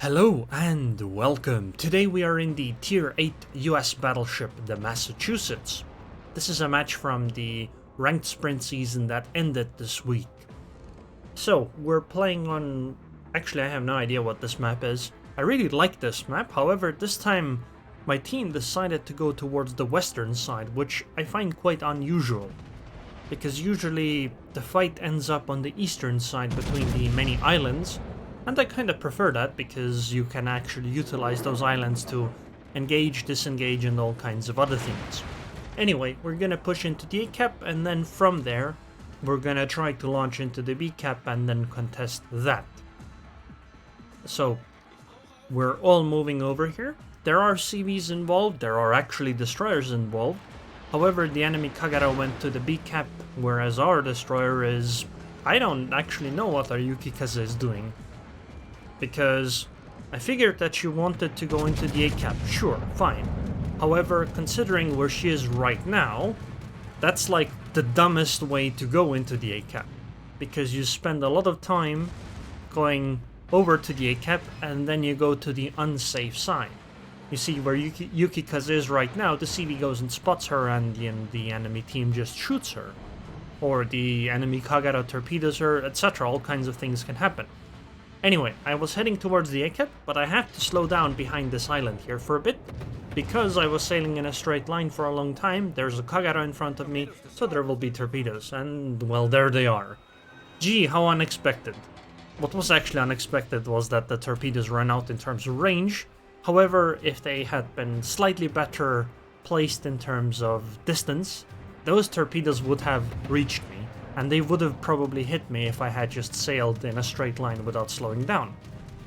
Hello and welcome. Today we are in the Tier 8 US battleship, the Massachusetts. This is a match from the ranked sprint season that ended this week. So, we're playing on... Actually, I have no idea what this map is. I really like this map, however, this time my team decided to go towards the western side, which I find quite unusual. Because usually the fight ends up on the eastern side between the many islands, and I kind of prefer that because you can actually utilize those islands to engage, disengage, and all kinds of other things. Anyway, we're gonna push into the A cap, and then from there, we're gonna try to launch into the B cap and then contest that. So, we're all moving over here. There are CVs involved, there are actually destroyers involved. However, the enemy Kagero went to the B cap, whereas our destroyer is... I don't actually know what our Yukikaze is doing. Because I figured that she wanted to go into the A cap, sure, fine. However, considering where she is right now, that's like the dumbest way to go into the A cap. Because you spend a lot of time going over to the A cap and then you go to the unsafe side. You see where Yukikaze is right now, the CV goes and spots her and the enemy team just shoots her. Or the enemy Kagero torpedoes her, etc. All kinds of things can happen. Anyway, I was heading towards the A cap, but I have to slow down behind this island here for a bit, because I was sailing in a straight line for a long time. There's a Kagero in front of me, so there will be torpedoes, and well, there they are. Gee, how unexpected. What was actually unexpected was that the torpedoes ran out in terms of range. However, if they had been slightly better placed in terms of distance, those torpedoes would have reached me. And they would have probably hit me if I had just sailed in a straight line without slowing down.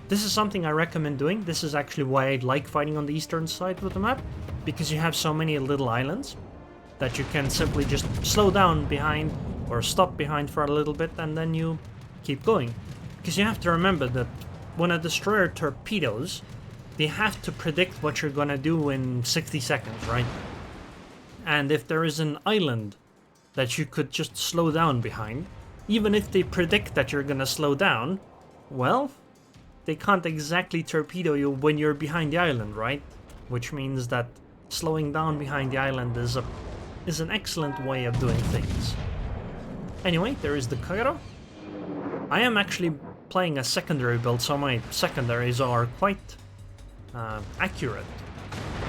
This is something I recommend doing. This is actually why I like fighting on the eastern side of the map, because you have so many little islands that you can simply just slow down behind or stop behind for a little bit and then you keep going. Because you have to remember that when a destroyer torpedoes, they have to predict what you're gonna do in 60 seconds, right? And if there is an island that you could just slow down behind, even if they predict that you're gonna slow down, well, they can't exactly torpedo you when you're behind the island, right? Which means that slowing down behind the island is an excellent way of doing things. Anyway, there is the Kagero. I am actually playing a secondary build, so my secondaries are quite accurate,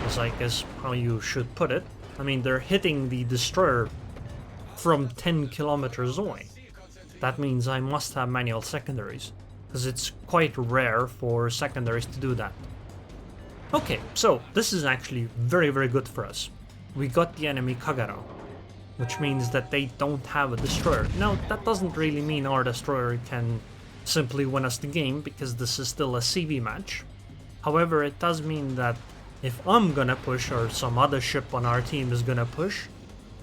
is I guess how you should put it. I mean, they're hitting the destroyer from 10 kilometers away. That means I must have manual secondaries, because it's quite rare for secondaries to do that. Okay, so this is actually very, very good for us. We got the enemy Kagero, which means that they don't have a destroyer. Now, that doesn't really mean our destroyer can simply win us the game, because this is still a CV match. However, it does mean that if I'm gonna push, or some other ship on our team is gonna push,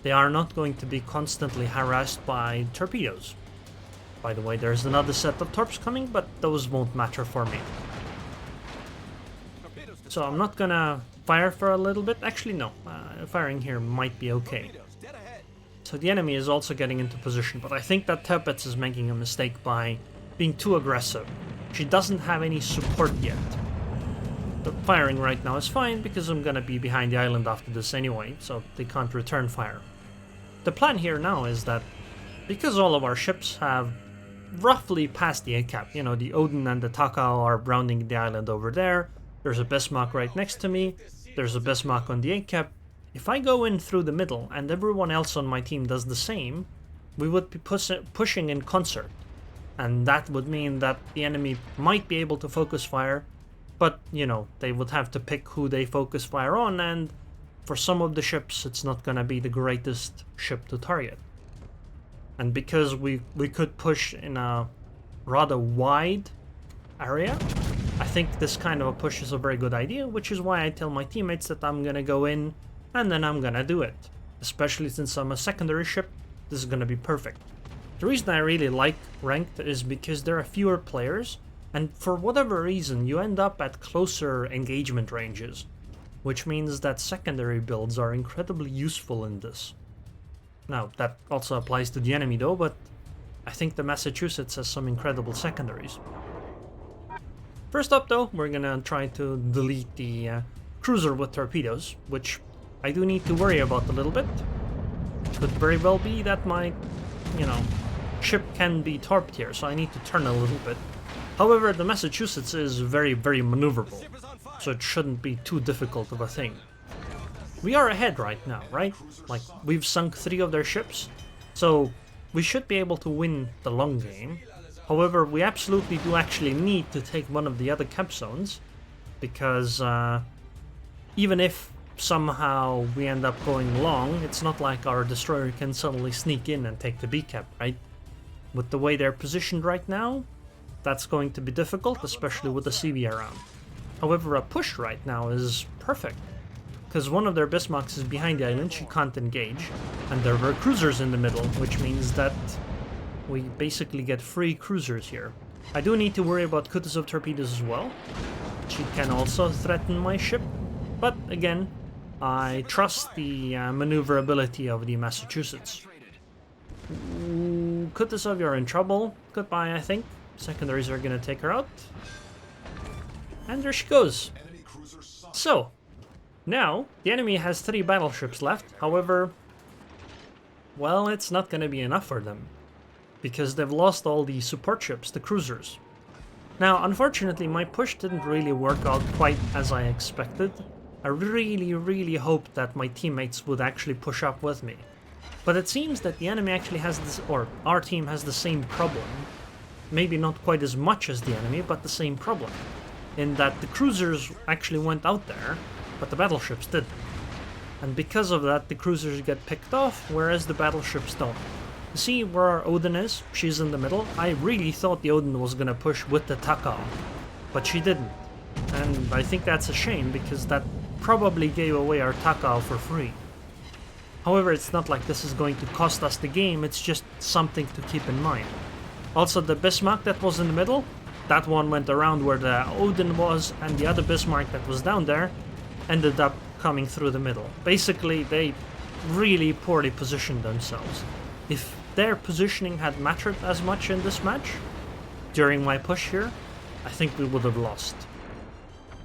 they are not going to be constantly harassed by torpedoes. By the way, there's another set of torps coming, but those won't matter for me. So I'm not gonna fire for a little bit. Actually, no. Firing here might be okay. So the enemy is also getting into position, but I think that Tepets is making a mistake by being too aggressive. She doesn't have any support yet. The firing right now is fine, because I'm gonna be behind the island after this anyway, so they can't return fire. The plan here now is that, because all of our ships have roughly passed the A cap, you know, the Odin and the Takao are rounding the island over there, there's a Bismarck right next to me, there's a Bismarck on the A cap. If I go in through the middle and everyone else on my team does the same, we would be pushing in concert. And that would mean that the enemy might be able to focus fire, but, you know, they would have to pick who they focus fire on, and for some of the ships, it's not gonna be the greatest ship to target. And because we could push in a rather wide area, I think this kind of a push is a very good idea, which is why I tell my teammates that I'm gonna go in, and then I'm gonna do it. Especially since I'm a secondary ship, this is gonna be perfect. The reason I really like ranked is because there are fewer players, and for whatever reason, you end up at closer engagement ranges, which means that secondary builds are incredibly useful in this. Now, that also applies to the enemy though, but I think the Massachusetts has some incredible secondaries. First up though, we're gonna try to delete the cruiser with torpedoes, which I do need to worry about a little bit. Could very well be that my, ship can be torped here, so I need to turn a little bit. However, the Massachusetts is very, very maneuverable, so it shouldn't be too difficult of a thing. We are ahead right now, right? Like, we've sunk 3 of their ships, so we should be able to win the long game. However, we absolutely do actually need to take one of the other cap zones, because even if somehow we end up going long, it's not like our destroyer can suddenly sneak in and take the B cap, right? With the way they're positioned right now, that's going to be difficult, especially with the CV around. However, a push right now is perfect, because one of their Bismarcks is behind the island, she can't engage, and there were cruisers in the middle, which means that we basically get free cruisers here. I do need to worry about Kutuzov torpedoes as well. She can also threaten my ship, but again, I trust the maneuverability of the Massachusetts. Kutuzov, you're in trouble. Goodbye, I think. Secondaries are gonna take her out. And there she goes. So, now, the enemy has 3 battleships left. However, well, it's not gonna be enough for them, because they've lost all the support ships, the cruisers. Now, unfortunately, my push didn't really work out quite as I expected. I really hoped that my teammates would actually push up with me. But it seems that the enemy actually has this, or our team has the same problem. Maybe not quite as much as the enemy, but the same problem. In that the cruisers actually went out there, but the battleships didn't. And because of that, the cruisers get picked off, whereas the battleships don't. You see where our Odin is? She's in the middle. I really thought the Odin was gonna push with the Taka, but she didn't. And I think that's a shame, because that probably gave away our Taka for free. However, it's not like this is going to cost us the game, it's just something to keep in mind. Also, the Bismarck that was in the middle, that one went around where the Odin was, and the other Bismarck that was down there ended up coming through the middle. Basically, they really poorly positioned themselves. If their positioning had mattered as much in this match, during my push here, I think we would have lost.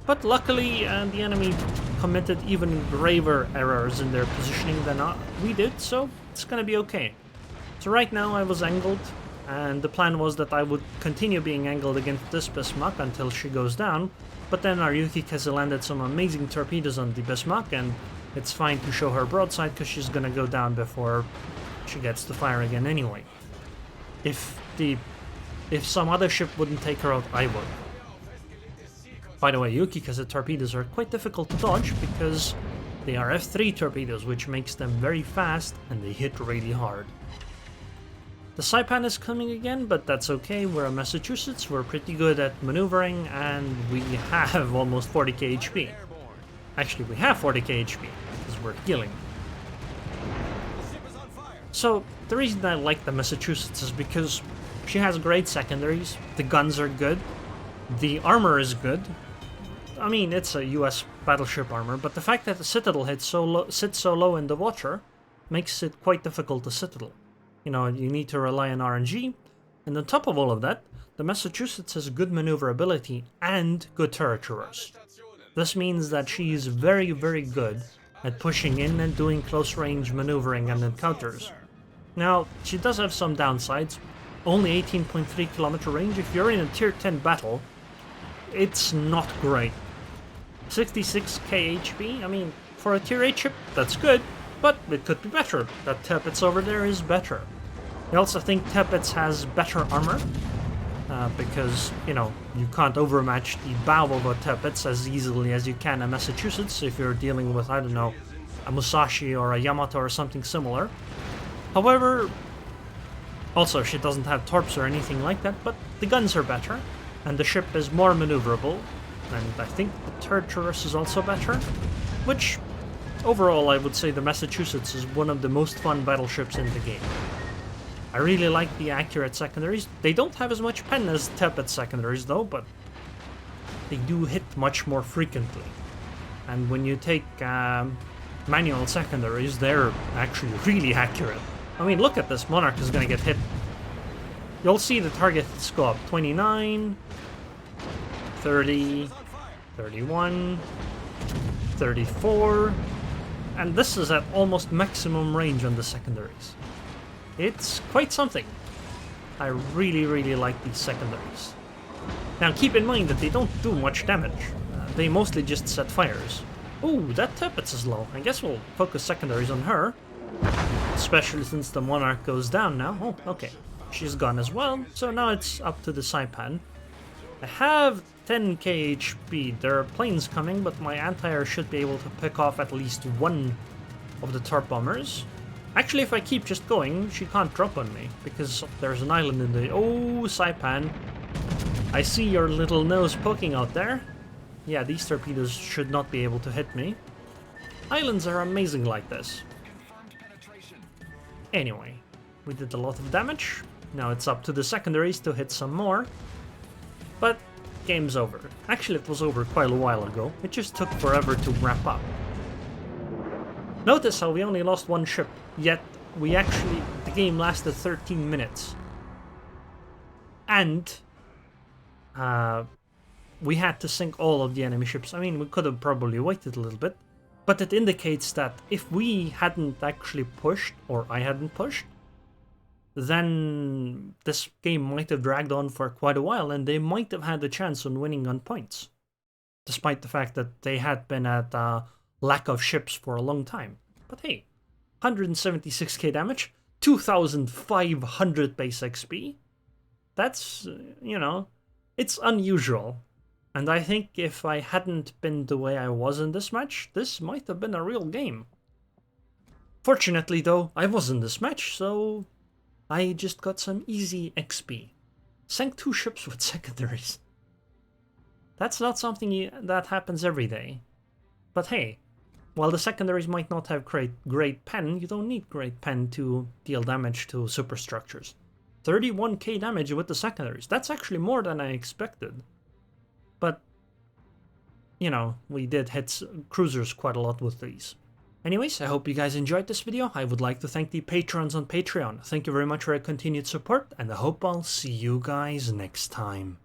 But luckily, the enemy committed even graver errors in their positioning than we did, so it's gonna be okay. So right now I was angled, and the plan was that I would continue being angled against this Bismarck until she goes down, but then our Yukikaze landed some amazing torpedoes on the Bismarck, and it's fine to show her broadside because she's gonna go down before she gets to fire again anyway. If some other ship wouldn't take her out, I would. By the way, Yukikaze torpedoes are quite difficult to dodge because they are F3 torpedoes, which makes them very fast and they hit really hard. The Saipan is coming again, but that's okay. We're a Massachusetts, we're pretty good at maneuvering, and we have almost 40k HP. Actually, we have 40k HP, because we're healing. So, the reason I like the Massachusetts is because she has great secondaries, the guns are good, the armor is good. I mean, it's a US battleship armor, but the fact that the Citadel sits so low in the water makes it quite difficult to Citadel. You know, you need to rely on RNG, and on top of all of that, the Massachusetts has good maneuverability and good turret traverse. This means that she is very good at pushing in and doing close-range maneuvering and encounters. Now, she does have some downsides. Only 18.3 kilometer range. If you're in a tier 10 battle, it's not great. 66k HP, I mean, for a tier 8 ship, that's good, but it could be better. That Tirpitz over there is better. I also think Tirpitz has better armor, because, you know, you can't overmatch the bow of a Tirpitz as easily as you can in Massachusetts if you're dealing with, I don't know, a Musashi or a Yamato or something similar. However, also she doesn't have torps or anything like that, but the guns are better, and the ship is more maneuverable, and I think the turret traverse is also better, which, overall, I would say the Massachusetts is one of the most fun battleships in the game. I really like the accurate secondaries. They don't have as much pen as Tirpitz secondaries though, but they do hit much more frequently. And when you take manual secondaries, they're actually really accurate. I mean, look at this, Monarch is gonna get hit. You'll see the target scope, 29, 30, 31, 34, and this is at almost maximum range on the secondaries. It's quite something. I really like these secondaries. Now keep in mind that they don't do much damage. They mostly just set fires. Ooh, that Tippets is low. I guess we'll focus secondaries on her. Especially since the Monarch goes down now. Oh, okay. She's gone as well, so now it's up to the Saipan. I have 10k HP. There are planes coming, but my anti-air should be able to pick off at least one of the turret bombers. Actually, if I keep just going, she can't drop on me, because there's an island in the... Oh, Saipan. I see your little nose poking out there. Yeah, these torpedoes should not be able to hit me. Islands are amazing like this. Anyway, we did a lot of damage. Now it's up to the secondaries to hit some more. But game's over. Actually, it was over quite a while ago. It just took forever to wrap up. Notice how we only lost one ship, yet the game lasted 13 minutes. And we had to sink all of the enemy ships. I mean, we could have probably waited a little bit, but it indicates that if we hadn't actually pushed, or I hadn't pushed, then this game might have dragged on for quite a while, and they might have had a chance on winning on points, despite the fact that they had been at lack of ships for a long time. But hey, 176k damage, 2,500 base XP. That's, you know, it's unusual. And I think if I hadn't been the way I was in this match, this might have been a real game. Fortunately though, I was in this match, so I just got some easy XP. Sank 2 ships with secondaries. That's not something that happens every day. But hey, while the secondaries might not have great pen, you don't need great pen to deal damage to superstructures. 31k damage with the secondaries. That's actually more than I expected. But, you know, we did hit cruisers quite a lot with these. Anyways, I hope you guys enjoyed this video. I would like to thank the patrons on Patreon. Thank you very much for your continued support, and I hope I'll see you guys next time.